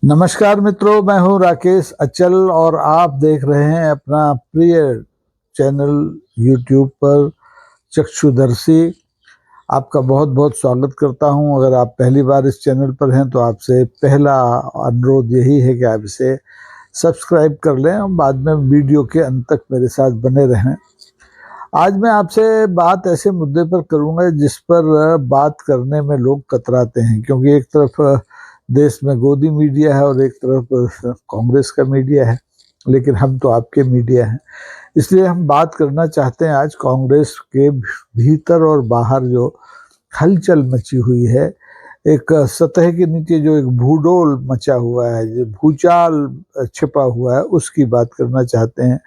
नमस्कार मित्रों, मैं हूं राकेश अचल और आप देख रहे हैं अपना प्रिय चैनल यूट्यूब पर चक्षुदर्शी। आपका बहुत बहुत स्वागत करता हूं। अगर आप पहली बार इस चैनल पर हैं तो आपसे पहला अनुरोध यही है कि आप इसे सब्सक्राइब कर लें और बाद में वीडियो के अंत तक मेरे साथ बने रहें। आज मैं आपसे बात ऐसे मुद्दे पर करूंगा जिस पर बात करने में लोग कतराते हैं, क्योंकि एक तरफ देश में गोदी मीडिया है और एक तरफ कांग्रेस का मीडिया है, लेकिन हम तो आपके मीडिया हैं। इसलिए हम बात करना चाहते हैं आज कांग्रेस के भीतर और बाहर जो हलचल मची हुई है, एक सतह के नीचे जो एक भूडोल मचा हुआ है, जो भूचाल छिपा हुआ है, उसकी बात करना चाहते हैं।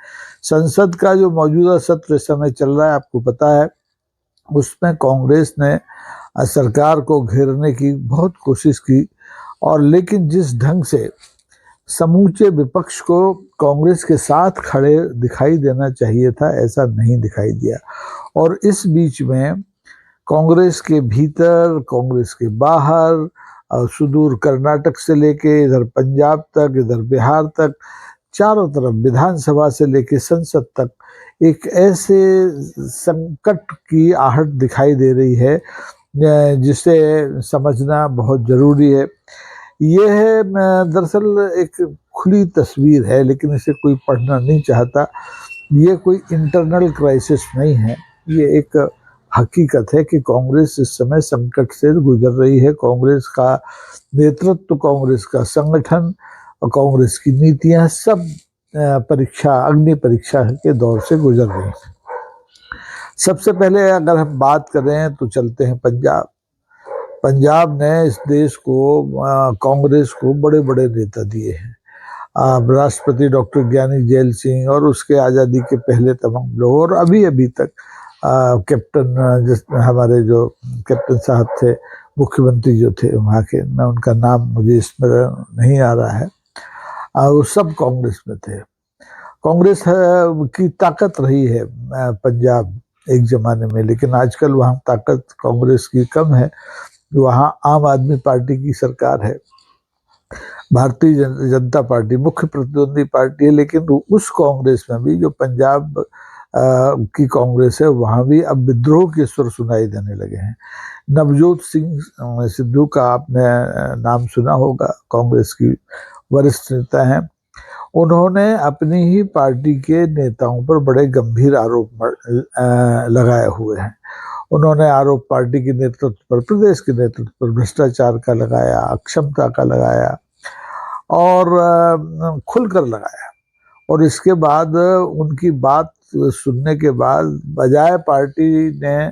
संसद का जो मौजूदा सत्र समय चल रहा है, आपको पता है, उसमें कांग्रेस ने सरकार को घेरने की बहुत कोशिश की, और लेकिन जिस ढंग से समूचे विपक्ष को कांग्रेस के साथ खड़े दिखाई देना चाहिए था, ऐसा नहीं दिखाई दिया। और इस बीच में कांग्रेस के भीतर, कांग्रेस के बाहर, सुदूर कर्नाटक से लेके इधर पंजाब तक, इधर बिहार तक, चारों तरफ विधानसभा से लेके संसद तक एक ऐसे संकट की आहट दिखाई दे रही है जिसे समझना बहुत जरूरी है। यह है दरअसल एक खुली तस्वीर है, लेकिन इसे कोई पढ़ना नहीं चाहता। ये कोई इंटरनल क्राइसिस नहीं है, ये एक हकीकत है कि कांग्रेस इस समय संकट से गुजर रही है। कांग्रेस का नेतृत्व, कांग्रेस का संगठन और कांग्रेस की नीतियां सब परीक्षा, अग्नि परीक्षा के दौर से गुजर रही हैं। सबसे पहले अगर हम बात करें तो चलते हैं पंजाब। पंजाब ने इस देश को, कांग्रेस को बड़े बड़े नेता दिए हैं। राष्ट्रपति डॉक्टर ज्ञानी जैल सिंह और उसके आज़ादी के पहले तमाम लोग, और अभी तक कैप्टन, हमारे जो कैप्टन साहब थे, मुख्यमंत्री जो थे वहाँ के, मैं उनका नाम मुझे स्मरण नहीं आ रहा है, वो सब कांग्रेस में थे। कांग्रेस की ताकत रही है पंजाब एक जमाने में, लेकिन आजकल वहाँ ताकत कांग्रेस की कम है। वहाँ आम आदमी पार्टी की सरकार है, भारतीय जनता पार्टी मुख्य प्रतिद्वंदी पार्टी है, लेकिन उस कांग्रेस में भी जो पंजाब की कांग्रेस है, वहाँ भी अब विद्रोह के स्वर सुनाई देने लगे हैं। नवजोत सिंह सिद्धू का आपने नाम सुना होगा, कांग्रेस की वरिष्ठ नेता हैं। उन्होंने अपनी ही पार्टी के नेताओं पर बड़े गंभीर आरोप लगाए हुए हैं। उन्होंने आरोप पार्टी के नेतृत्व पर, प्रदेश के नेतृत्व पर भ्रष्टाचार का लगाया, अक्षमता का लगाया और खुलकर लगाया। और इसके बाद उनकी बात सुनने के बाद बजाय पार्टी ने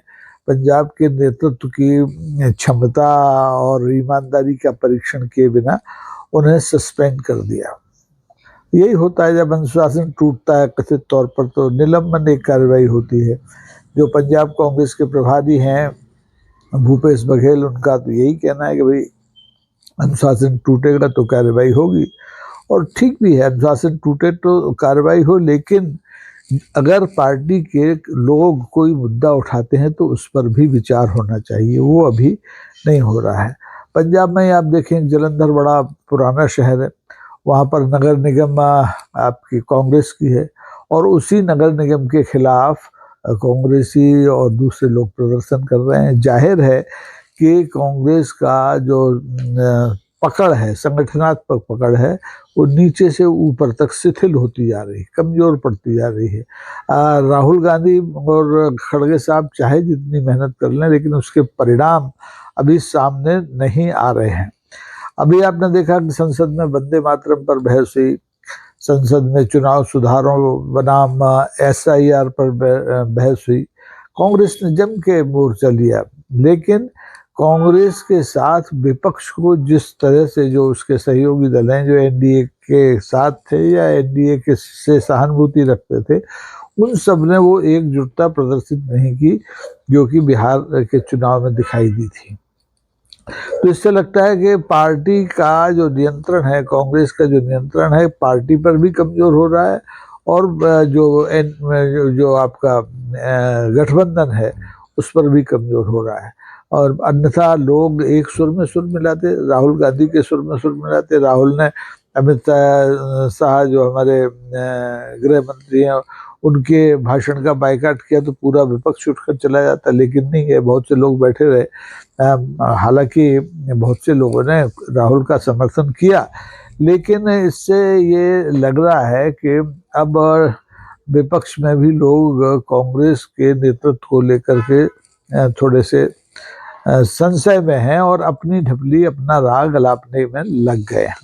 पंजाब के नेतृत्व की क्षमता और ईमानदारी का परीक्षण किए बिना उन्हें सस्पेंड कर दिया। यही होता है जब अनुशासन टूटता है कथित तौर पर, तो निलंबन एक कार्रवाई होती है। जो पंजाब कांग्रेस के प्रभारी हैं भूपेश बघेल, उनका तो यही कहना है कि भाई अनुशासन टूटेगा तो कार्रवाई होगी, और ठीक भी है, अनुशासन टूटे तो कार्रवाई हो, लेकिन अगर पार्टी के लोग कोई मुद्दा उठाते हैं तो उस पर भी विचार होना चाहिए। वो अभी नहीं हो रहा है। पंजाब में आप देखें, जलंधर बड़ा पुराना शहर है, वहाँ पर नगर निगम आपकी कांग्रेस की है, और उसी नगर निगम के खिलाफ कांग्रेसी और दूसरे लोग प्रदर्शन कर रहे हैं। जाहिर है कि कांग्रेस का जो पकड़ है, संगठनात्मक पकड़ है, वो नीचे से ऊपर तक शिथिल होती जा रही है, कमजोर पड़ती जा रही है। राहुल गांधी और खड़गे साहब चाहे जितनी मेहनत कर लें, लेकिन उसके परिणाम अभी सामने नहीं आ रहे हैं। अभी आपने देखा कि संसद में वंदे मातरम पर बहस हुई, संसद में चुनाव सुधारों बनाम SIR पर बहस हुई। कांग्रेस ने जम के मोर्चा लिया, लेकिन कांग्रेस के साथ विपक्ष को जिस तरह से, जो उसके सहयोगी दल हैं जो NDA के साथ थे या NDA के से सहानुभूति रखते थे, उन सब ने वो एकजुटता प्रदर्शित नहीं की जो कि बिहार के चुनाव में दिखाई दी थी। तो इससे लगता है कि पार्टी का जो नियंत्रण है, कांग्रेस का जो नियंत्रण है, पार्टी पर भी कमजोर हो रहा है, और जो आपका गठबंधन है उस पर भी कमजोर हो रहा है। और अन्यथा लोग एक सुर में सुर मिलाते, राहुल गांधी के सुर में सुर मिलाते। राहुल ने अमित शाह जो हमारे गृह मंत्री हैं उनके भाषण का बायकॉट किया तो पूरा विपक्ष उठकर चला जाता, लेकिन नहीं है, बहुत से लोग बैठे रहे। हालांकि बहुत से लोगों ने राहुल का समर्थन किया, लेकिन इससे ये लग रहा है कि अब विपक्ष में भी लोग कांग्रेस के नेतृत्व को लेकर के थोड़े से संशय में हैं और अपनी ढपली, अपना राग अलापने में लग गए हैं।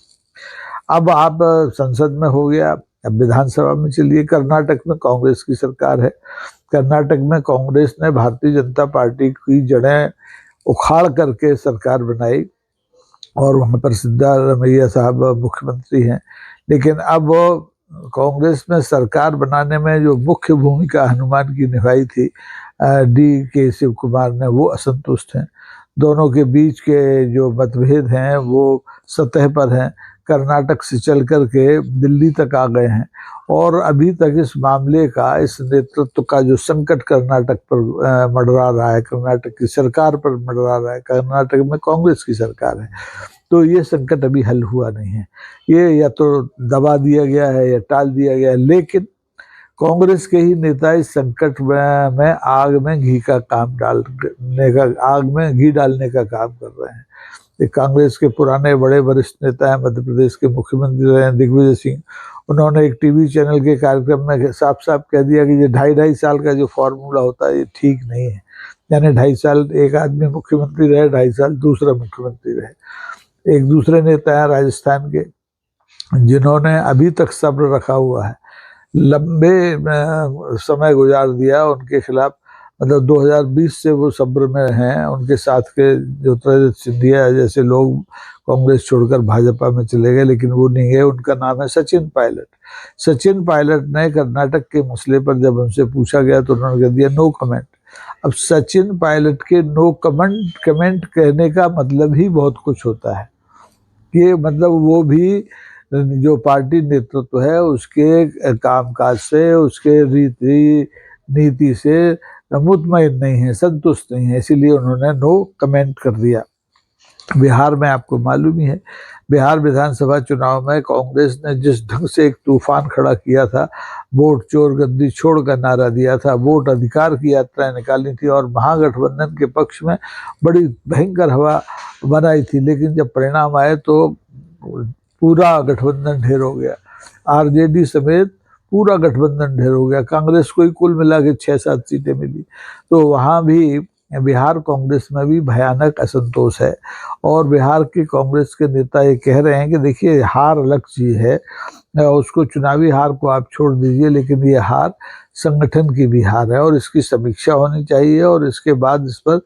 अब आप संसद में हो गया, अब विधानसभा में चलिए। कर्नाटक में कांग्रेस की सरकार है। कर्नाटक में कांग्रेस ने भारतीय जनता पार्टी की जड़ें उखाड़ करके सरकार बनाई और वहाँ पर सिद्धारमैया साहब मुख्यमंत्री हैं। लेकिन अब कांग्रेस में सरकार बनाने में जो मुख्य भूमिका हनुमान की निभाई थी DK शिव कुमार ने, वो असंतुष्ट हैं। दोनों के बीच के जो मतभेद हैं वो सतह पर हैं, कर्नाटक से चल करके दिल्ली तक आ गए हैं और अभी तक इस मामले का, इस नेतृत्व का जो संकट कर्नाटक पर मंडरा रहा है, कर्नाटक की सरकार पर मंडरा रहा है, कर्नाटक में कांग्रेस की सरकार है, तो ये संकट अभी हल हुआ नहीं है। ये या तो दबा दिया गया है या टाल दिया गया है, लेकिन कांग्रेस के ही नेता इस संकट में आग में घी का काम डालने का, आग में घी डालने का काम कर रहे हैं। कांग्रेस के पुराने बड़े वरिष्ठ नेता हैं, मध्य प्रदेश के मुख्यमंत्री रहे हैं दिग्विजय सिंह, उन्होंने एक टीवी चैनल के कार्यक्रम में साफ साफ कह दिया कि ये 2.5 साल का जो फॉर्मूला होता है ये ठीक नहीं है। यानी 2.5 साल एक आदमी मुख्यमंत्री रहे, 2.5 साल दूसरा मुख्यमंत्री रहे। एक दूसरे नेता है राजस्थान के जिन्होंने अभी तक सब्र रखा हुआ है, लंबे समय गुजार दिया, उनके खिलाफ मतलब 2020 से वो सब्र में हैं। उनके साथ के ज्योतिरादित्य सिंधिया जैसे लोग कांग्रेस छोड़कर भाजपा में चले गए, लेकिन वो नहीं गए। उनका नाम है सचिन पायलट। सचिन पायलट ने कर्नाटक के मसले पर जब उनसे पूछा गया तो उन्होंने कह दिया नो कमेंट। अब सचिन पायलट के नो कमेंट कहने का मतलब ही बहुत कुछ होता है कि मतलब वो भी जो पार्टी नेतृत्व है उसके कामकाज से, उसके रीति नीति से मुतमईन नहीं है, संतुष्ट नहीं है, इसीलिए उन्होंने नो कमेंट कर दिया। बिहार में आपको मालूम ही है, बिहार विधानसभा चुनाव में कांग्रेस ने जिस ढंग से एक तूफान खड़ा किया था, वोट चोर गद्दी छोड़ का नारा दिया था, वोट अधिकार की यात्रा निकाली थी और महागठबंधन के पक्ष में बड़ी भयंकर हवा बनाई थी, लेकिन जब परिणाम आए तो पूरा गठबंधन ढेर हो गया। RJD समेत पूरा गठबंधन ढेर हो गया। कांग्रेस को ही कुल मिला के 6-7 सीटें मिली। तो वहाँ भी बिहार कांग्रेस में भी भयानक असंतोष है और बिहार के कांग्रेस के नेता ये कह रहे हैं कि देखिए हार अलग चीज है, उसको चुनावी हार को आप छोड़ दीजिए, लेकिन ये हार संगठन की भी हार है और इसकी समीक्षा होनी चाहिए और इसके बाद इस पर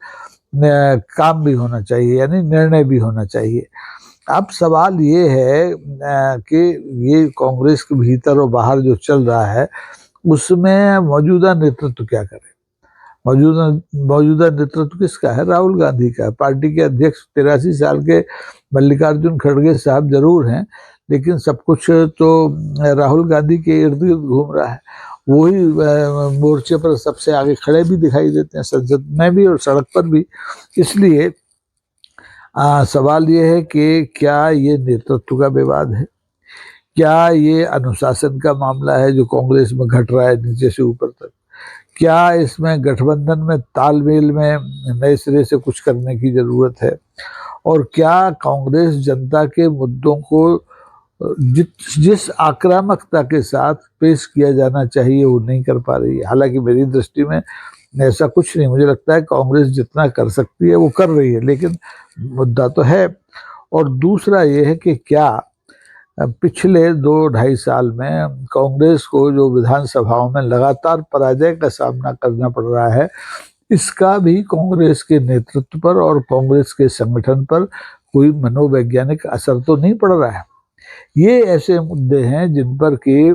काम भी होना चाहिए, यानी निर्णय भी होना चाहिए। अब सवाल ये है कि ये कांग्रेस के भीतर और बाहर जो चल रहा है उसमें मौजूदा नेतृत्व क्या करे। मौजूदा नेतृत्व किसका है? राहुल गांधी का। पार्टी के अध्यक्ष 83 साल के मल्लिकार्जुन खड़गे साहब जरूर हैं, लेकिन सब कुछ तो राहुल गांधी के इर्द गिर्द घूम रहा है। वही मोर्चे पर सबसे आगे खड़े भी दिखाई देते हैं, संसद में भी और सड़क पर भी। इसलिए सवाल ये है कि क्या ये नेतृत्व का विवाद है, क्या ये अनुशासन का मामला है जो कांग्रेस में घट रहा है नीचे से ऊपर तक, क्या इसमें गठबंधन में तालमेल में नए सिरे से कुछ करने की जरूरत है, और क्या कांग्रेस जनता के मुद्दों को जिस आक्रामकता के साथ पेश किया जाना चाहिए वो नहीं कर पा रही है। हालांकि मेरी दृष्टि में ऐसा कुछ नहीं, मुझे लगता है कांग्रेस जितना कर सकती है वो कर रही है, लेकिन मुद्दा तो है। और दूसरा ये है कि क्या पिछले 2-2.5 साल में कांग्रेस को जो विधानसभाओं में लगातार पराजय का सामना करना पड़ रहा है, इसका भी कांग्रेस के नेतृत्व पर और कांग्रेस के संगठन पर कोई मनोवैज्ञानिक असर तो नहीं पड़ रहा है। ये ऐसे मुद्दे हैं जिन पर कि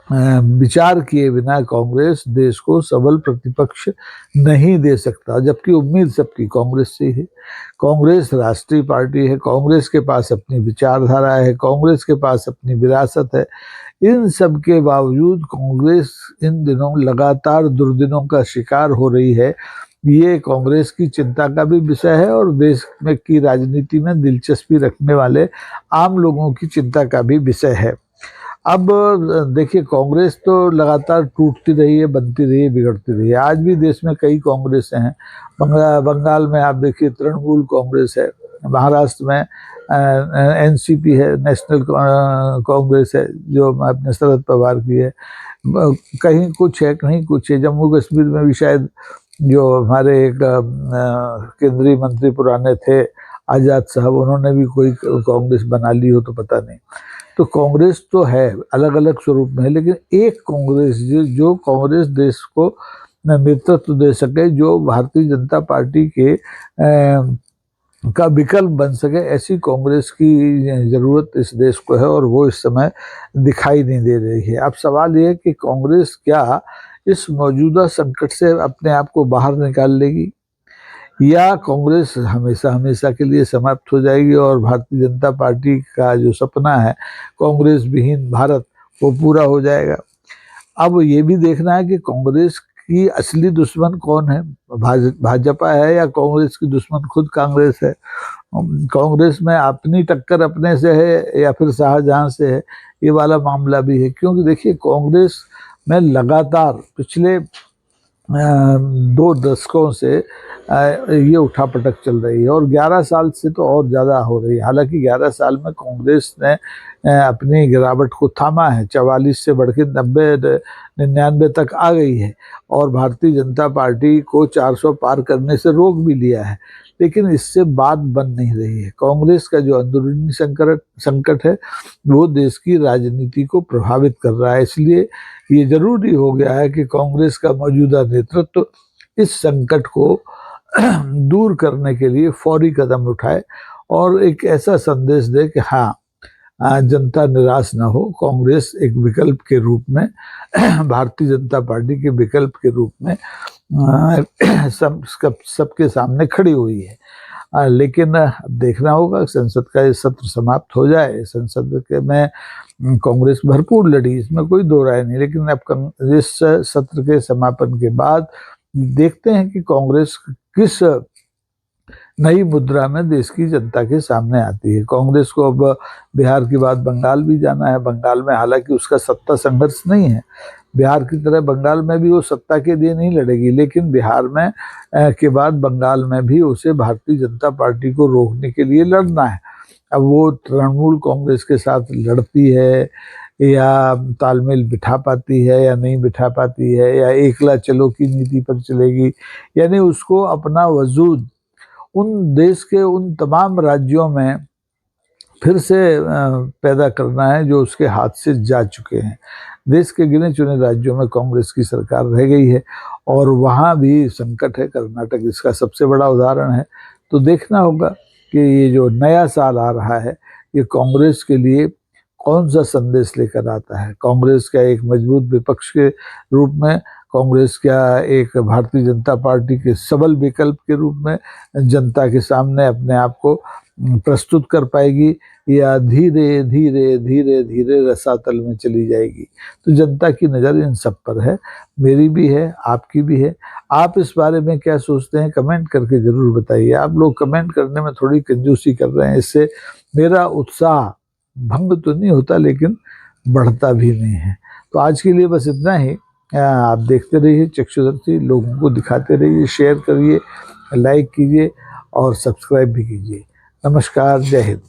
विचार किए बिना कांग्रेस देश को सबल प्रतिपक्ष नहीं दे सकता, जबकि उम्मीद सबकी कांग्रेस से है। कांग्रेस राष्ट्रीय पार्टी है, कांग्रेस के पास अपनी विचारधारा है, कांग्रेस के पास अपनी विरासत है। इन सब के बावजूद कांग्रेस इन दिनों लगातार दुर्दिनों का शिकार हो रही है, ये कांग्रेस की चिंता का भी विषय है और देश में की राजनीति में दिलचस्पी रखने वाले आम लोगों की चिंता का भी विषय है। अब देखिए, कांग्रेस तो लगातार टूटती रही है, बनती रही है, बिगड़ती रही है। आज भी देश में कई कांग्रेसें हैं। बंगाल में आप देखिए तृणमूल कांग्रेस है, महाराष्ट्र में एनसीपी है, नेशनल कांग्रेस है जो अपने शरद पवार की है। कहीं कुछ है, कहीं कुछ है। जम्मू कश्मीर में भी शायद जो हमारे एक केंद्रीय मंत्री पुराने थे आज़ाद साहब, उन्होंने भी कोई कांग्रेस बना ली हो तो पता नहीं। तो कांग्रेस तो है, अलग अलग स्वरूप में है, लेकिन एक कांग्रेस जो कांग्रेस देश को नेतृत्व दे सके, जो भारतीय जनता पार्टी के का विकल्प बन सके, ऐसी कांग्रेस की जरूरत इस देश को है और वो इस समय दिखाई नहीं दे रही है। अब सवाल ये है कि कांग्रेस क्या इस मौजूदा संकट से अपने आप को बाहर निकाल लेगी, या कांग्रेस हमेशा हमेशा के लिए समाप्त हो जाएगी और भारतीय जनता पार्टी का जो सपना है कांग्रेस विहीन भारत, वो पूरा हो जाएगा। अब ये भी देखना है कि कांग्रेस की असली दुश्मन कौन है, भाजपा है या कांग्रेस की दुश्मन खुद कांग्रेस है। कांग्रेस में अपनी टक्कर अपने से है या फिर शाहजहां से है, ये वाला मामला भी है। क्योंकि देखिए, कांग्रेस में लगातार पिछले 2 दशकों से ये उठापटक चल रही है और 11 साल से तो और ज़्यादा हो रही है। हालांकि 11 साल में कांग्रेस ने अपनी गिरावट को थामा है, 44 से बढ़ के 90-99 तक आ गई है और भारतीय जनता पार्टी को 400 पार करने से रोक भी लिया है। लेकिन इससे बात बन नहीं रही है। कांग्रेस का जो अंदरूनी संकट है वो देश की राजनीति को प्रभावित कर रहा है। इसलिए ये जरूरी हो गया है कि कांग्रेस का मौजूदा नेतृत्व इस संकट को दूर करने के लिए फौरी कदम उठाए और एक ऐसा संदेश दे कि हाँ, जनता निराश न हो। कांग्रेस एक विकल्प के रूप में, भारतीय जनता पार्टी के विकल्प के रूप में सबके सामने खड़ी हुई है। लेकिन देखना होगा, संसद का ये सत्र समाप्त हो जाए। संसद के में कांग्रेस भरपूर लड़ी, इसमें कोई दो राय नहीं। लेकिन अब इस सत्र के समापन के बाद देखते हैं कि कांग्रेस किस नई मुद्रा में देश की जनता के सामने आती है। कांग्रेस को अब बिहार के बाद बंगाल भी जाना है। बंगाल में हालांकि उसका सत्ता संघर्ष नहीं है, बिहार की तरह बंगाल में भी वो सत्ता के लिए नहीं लड़ेगी, लेकिन बिहार में के बाद बंगाल में भी उसे भारतीय जनता पार्टी को रोकने के लिए लड़ना है। अब वो तृणमूल कांग्रेस के साथ लड़ती है या तालमेल बिठा पाती है या नहीं बिठा पाती है, या एकला चलो की नीति पर चलेगी, यानी उसको अपना वजूद उन देश के उन तमाम राज्यों में फिर से पैदा करना है जो उसके हाथ से जा चुके हैं। देश के गिने चुने राज्यों में कांग्रेस की सरकार रह गई है और वहाँ भी संकट है। कर्नाटक इसका सबसे बड़ा उदाहरण है। तो देखना होगा कि ये जो नया साल आ रहा है ये कांग्रेस के लिए कौन सा संदेश लेकर आता है। कांग्रेस का एक मजबूत विपक्ष के रूप में, कांग्रेस क्या एक भारतीय जनता पार्टी के सबल विकल्प के रूप में जनता के सामने अपने आप को प्रस्तुत कर पाएगी, या धीरे धीरे धीरे धीरे रसातल में चली जाएगी। तो जनता की नज़र इन सब पर है, मेरी भी है, आपकी भी है। आप इस बारे में क्या सोचते हैं, कमेंट करके ज़रूर बताइए। आप लोग कमेंट करने में थोड़ी कंजूसी कर रहे हैं, इससे मेरा उत्साह भंग तो नहीं होता लेकिन बढ़ता भी नहीं है। तो आज के लिए बस इतना ही। आप देखते रहिए चक्षुदर्शी, लोगों को दिखाते रहिए, शेयर करिए, लाइक कीजिए और सब्सक्राइब भी कीजिए। नमस्कार, जय हिंद।